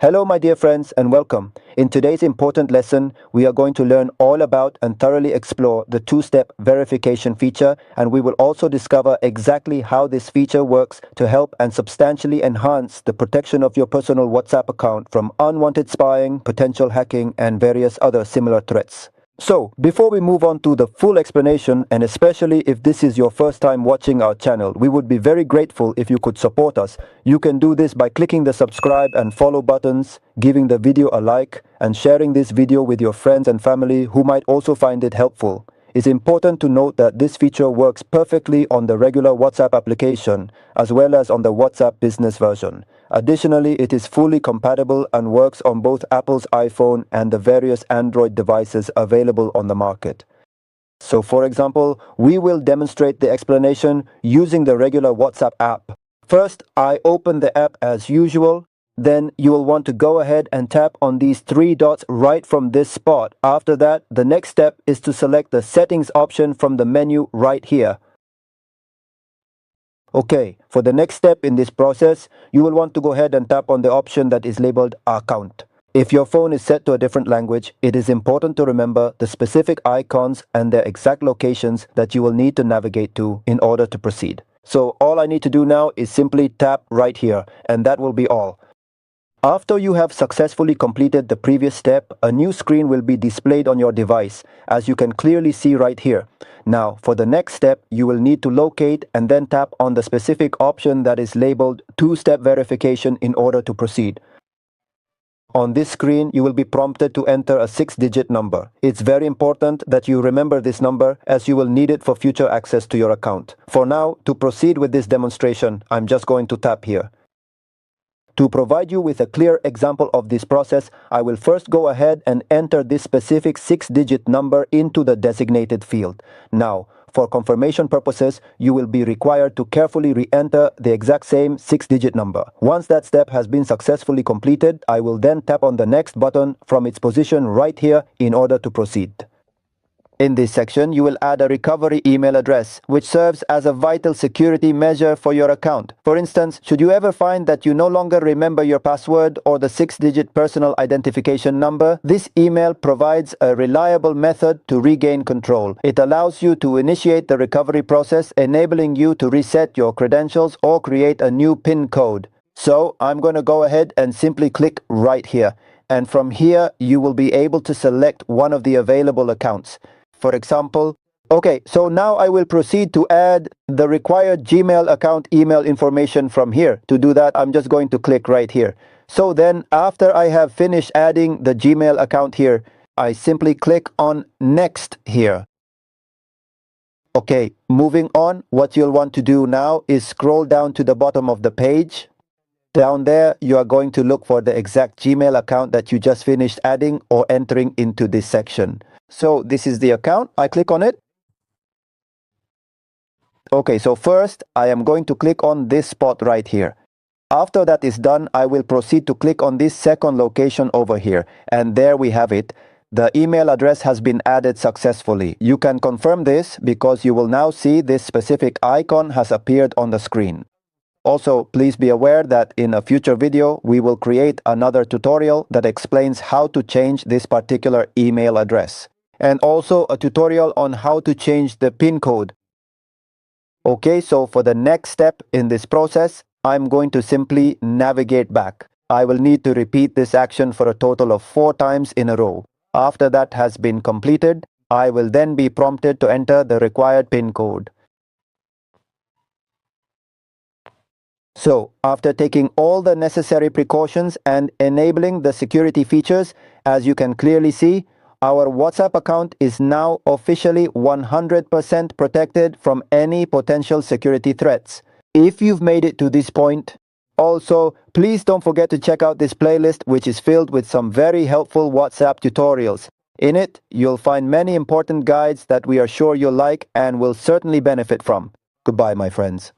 Hello my dear friends and welcome. In today's important lesson, we are going to learn all about and thoroughly explore the two-step verification feature, and we will also discover exactly how this feature works to help and substantially enhance the protection of your personal WhatsApp account from unwanted spying, potential hacking, and various other similar threats. So, before we move on to the full explanation, and especially if this is your first time watching our channel, we would be very grateful if you could support us. You can do this by clicking the subscribe and follow buttons, giving the video a like, and sharing this video with your friends and family who might also find it helpful. It's important to note that this feature works perfectly on the regular WhatsApp application, as well as on the WhatsApp business version. Additionally, it is fully compatible and works on both Apple's iPhone and the various Android devices available on the market. So for example, we will demonstrate the explanation using the regular WhatsApp app. First, I open the app as usual. Then you will want to go ahead and tap on these three dots right from this spot. After that, the next step is to select the settings option from the menu right here. Okay, for the next step in this process, you will want to go ahead and tap on the option that is labeled Account. If your phone is set to a different language, it is important to remember the specific icons and their exact locations that you will need to navigate to in order to proceed. So all I need to do now is simply tap right here, and that will be all. After you have successfully completed the previous step, a new screen will be displayed on your device, as you can clearly see right here. Now, for the next step, you will need to locate and then tap on the specific option that is labeled two-step verification in order to proceed. On this screen, you will be prompted to enter a 6-digit number. It's very important that you remember this number, as you will need it for future access to your account. For now, to proceed with this demonstration, I'm just going to tap here. To provide you with a clear example of this process, I will first go ahead and enter this specific 6-digit number into the designated field. Now, for confirmation purposes, you will be required to carefully re-enter the exact same 6-digit number. Once that step has been successfully completed, I will then tap on the next button from its position right here in order to proceed. In this section, you will add a recovery email address, which serves as a vital security measure for your account. For instance, should you ever find that you no longer remember your password or the 6-digit personal identification number, this email provides a reliable method to regain control. It allows you to initiate the recovery process, enabling you to reset your credentials or create a new PIN code. So, I'm going to go ahead and simply click right here. And from here, you will be able to select one of the available accounts. For example, okay, so now I will proceed to add the required Gmail account email information from here. To do that, I'm just going to click right here. So then, after I have finished adding the Gmail account here, I simply click on Next here. Okay, moving on, what you'll want to do now is scroll down to the bottom of the page. Down there, you are going to look for the exact Gmail account that you just finished adding or entering into this section. So this is the account. I click on it. Okay, so first I am going to click on this spot right here. After that is done, I will proceed to click on this second location over here. And there we have it. The email address has been added successfully. You can confirm this because you will now see this specific icon has appeared on the screen. Also, please be aware that in a future video, we will create another tutorial that explains how to change this particular email address. And also a tutorial on how to change the PIN code. Okay, so for the next step in this process, I'm going to simply navigate back. I will need to repeat this action for a total of 4 times in a row. After that has been completed, I will then be prompted to enter the required PIN code. So, after taking all the necessary precautions and enabling the security features, as you can clearly see, our WhatsApp account is now officially 100% protected from any potential security threats. If you've made it to this point, also, please don't forget to check out this playlist, which is filled with some very helpful WhatsApp tutorials. In it, you'll find many important guides that we are sure you'll like and will certainly benefit from. Goodbye, my friends.